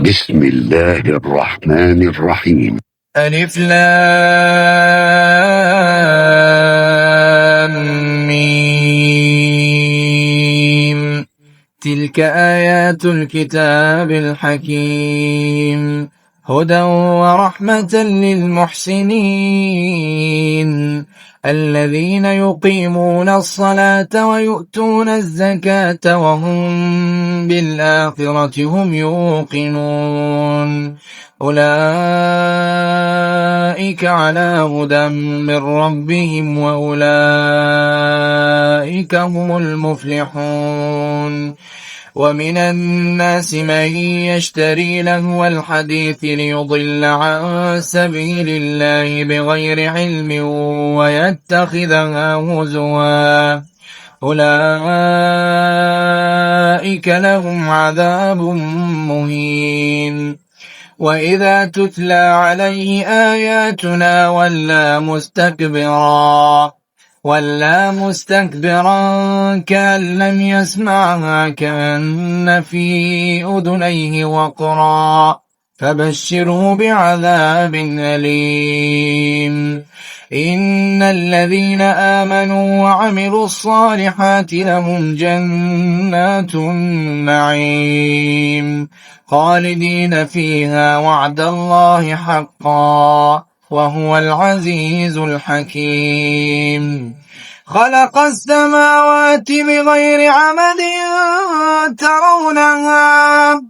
بسم الله الرحمن الرحيم. ألف لام ميم. تلك آيات الكتاب الحكيم، هدى ورحمة للمحسنين الذين يقيمون الصلاة ويؤتون الزكاة وهم بالآخرة هم يوقنون. أولئك على هدى من ربهم وأولئك هم المفلحون. ومن الناس من يشتري لهو الحديث ليضل عن سبيل الله بغير علم ويتخذها هزوا، أولئك لهم عذاب مهين. وإذا تتلى عليه آياتنا ولى مستكبرا كأن لم يسمعها كأن في أذنيه وقرا، فبشره بعذاب أليم. إن الذين آمنوا وعملوا الصالحات لهم جنات النعيم خالدين فيها وعد الله حقا وهو العزيز الحكيم. خلق السماوات بغير عمد ترونها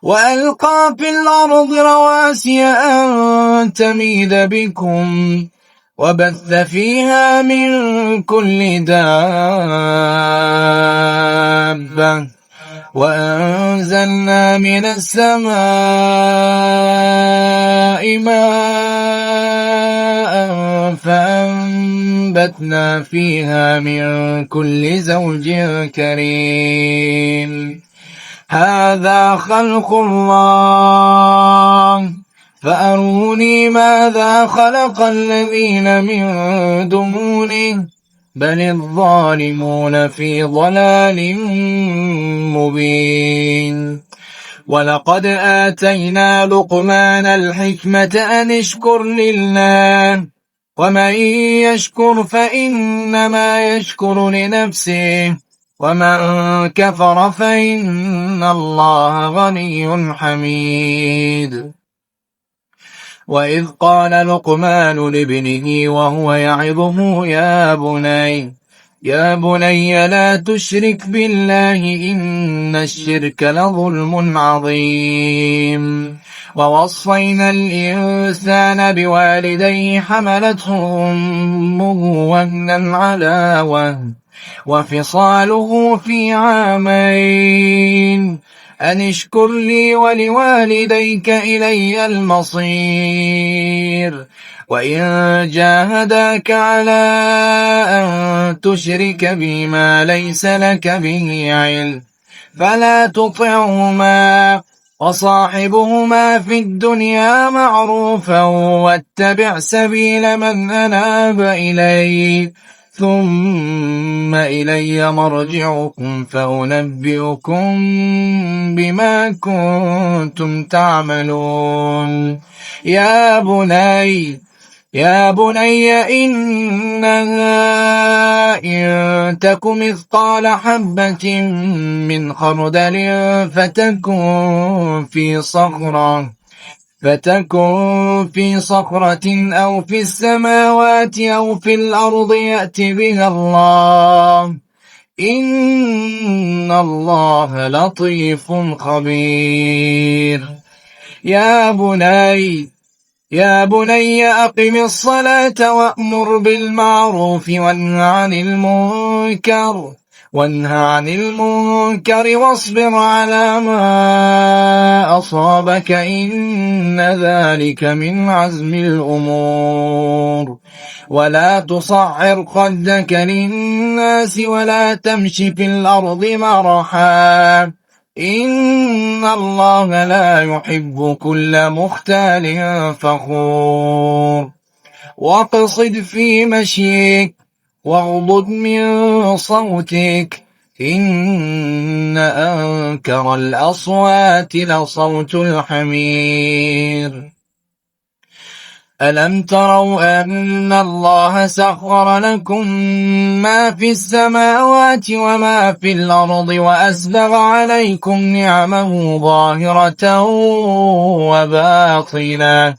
وألقى في الأرض رواسي أن تميد بكم وبث فيها من كل دابة وأنزلنا من السماء ماء فأنبتنا فيها من كل زوج كريم. هذا خلق الله فأروني ماذا خلق الذين من دونه بل الظالمون في ضلال مبين. ولقد آتينا لقمان الحكمة أن اشكر لله ومن يشكر فإنما يشكر لنفسه ومن كفر فإن الله غني حميد. وإذ قال لقمان لابنه وهو يعظه يا بني لا تشرك بالله إن الشرك لظلم عظيم. ووصينا الإنسان بوالديه حملته أمه وهنا على وهن وفصاله في عامين أن اشكر لي ولوالديك إلي المصير. وإن جاهداك على أن تشرك بي ما ليس لك به علم فلا تطعهما وصاحبهما في الدنيا معروفا واتبع سبيل من أناب إلي ثم إلي مرجعكم فأنبئكم بما كنتم تعملون. يا بني إنها إن تك مثقال حبة من خردل فتكن في صخرة أو في السماوات أو في الأرض يأت بها الله إن الله لطيف خبير. يا بني أقم الصلاة وأمر بالمعروف وانه عن المنكر واصبر على ما أصابك إن ذلك من عزم الأمور. ولا تصعر خدك للناس ولا تمش في الأرض مرحا إن الله لا يحب كل مختال فخور. واقصد في مشيك واغضض من صوتك إن أنكر الأصوات لصوت الحمير ألم تروا أن الله سخر لكم ما في السماوات وما في الأرض وأسبغ عليكم نعمه ظاهرة وباطنة